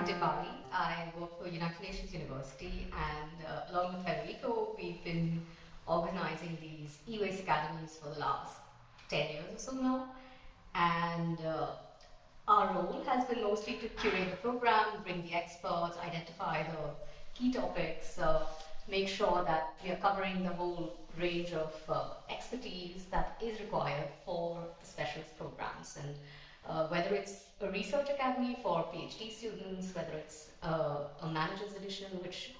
Deepali. I work for United Nations University, and along with Federico, we've been organizing these e-waste academies for the last 10 years or so now. And our role has been mostly to curate the program, bring the experts, identify the key topics, make sure that we are covering the whole range of expertise that is required for the specialist programs. And whether it's a research academy for PhD students, whether it's a manager's edition which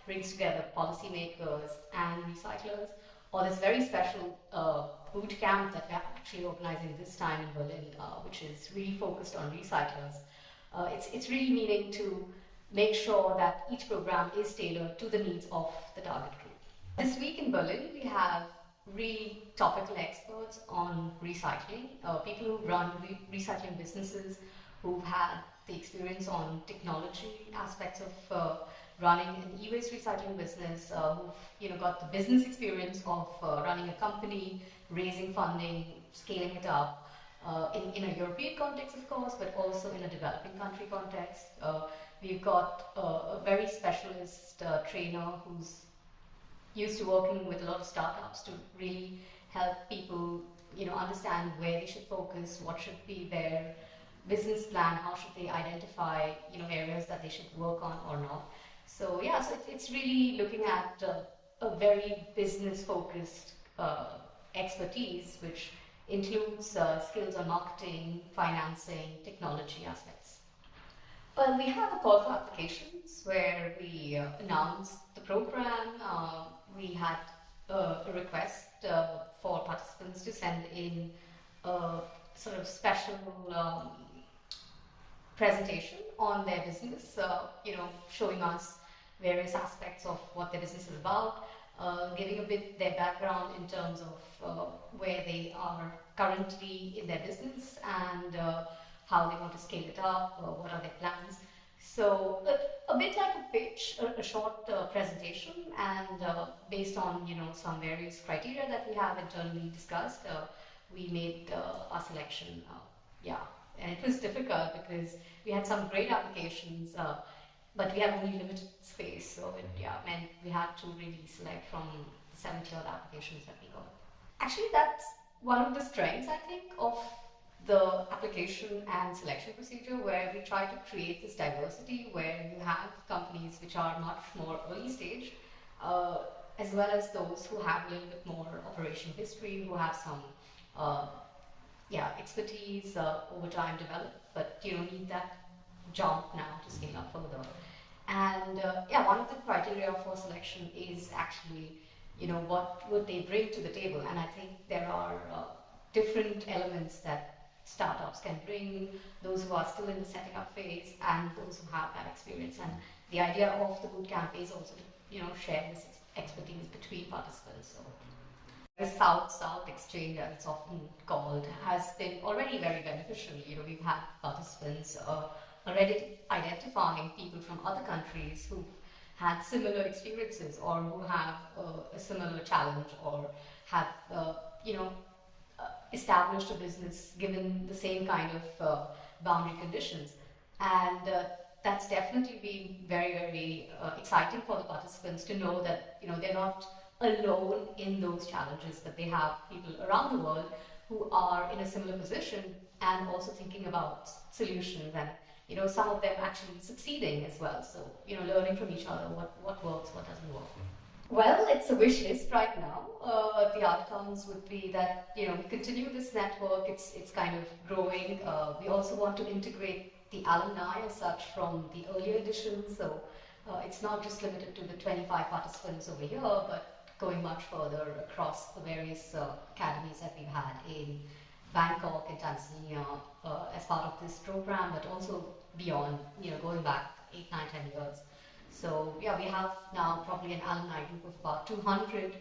brings together policymakers and recyclers, or this very special boot camp that we're actually organizing this time in Berlin, which is really focused on recyclers. It's really meaning to make sure that each program is tailored to the needs of the target group. This week in Berlin, we have really topical experts on recycling, people who run recycling businesses, who've had the experience on technology aspects of running an e-waste recycling business, who've got the business experience of running a company, raising funding, scaling it up, in a European context, of course, but also in a developing country context. We've got a very specialist trainer who's used to working with a lot of startups to really help people, understand where they should focus, what should be their business plan, how should they identify, areas that they should work on or not. So yeah, so it's really looking at a very business-focused expertise, which includes skills on marketing, financing, technology aspects. Well, we have a call for applications where we announced the program. We had a request for participants to send in a sort of special presentation on their business, showing us various aspects of what their business is about, giving a bit their background in terms of where they are currently in their business and how they want to scale it up, what are their plans. So a bit like a pitch, a short presentation, and based on some various criteria that we have internally discussed, we made our selection. And it was difficult because we had some great applications, but we have only limited space, so it meant we had to really select from the 70 odd applications that we got. Actually, that's one of the strengths, I think, of the application and selection procedure, where we try to create this diversity, where you have companies which are much more early stage, as well as those who have a little bit more operation history, who have some expertise over time developed, but need that jump now to scale up further. And one of the criteria for selection is actually, what would they bring to the table? And I think there are different elements that startups can bring, those who are still in the setting up phase and those who have that experience. And the idea of the bootcamp is also to share this expertise between participants. So the South-South exchange, as it's often called, has been already very beneficial. We've had participants already identifying people from other countries who've had similar experiences or who have a similar challenge or have established a business given the same kind of boundary conditions. And that's definitely been very, very exciting for the participants to know that they're not alone in those challenges, but they have people around the world who are in a similar position and also thinking about solutions, and some of them actually succeeding as well. So learning from each other what works, what doesn't work. Well, it's a wish list right now. The outcomes would be that we continue this network. It's kind of growing. We also want to integrate the alumni as such from the earlier editions. So it's not just limited to the 25 participants over here, but going much further across the various academies that we've had in Bangkok and Tanzania as part of this program, but also beyond, going back 8, 9, 10 years. So we have now probably an alumni group of about 200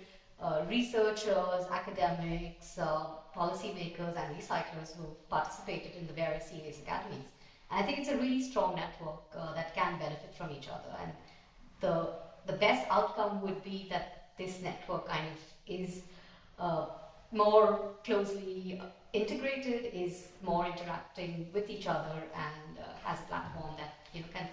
researchers, academics, policymakers and recyclers who've participated in the various e-waste academies. And I think it's a really strong network that can benefit from each other. And the best outcome would be that this network kind of is more closely integrated, is more interacting with each other, and has a platform that can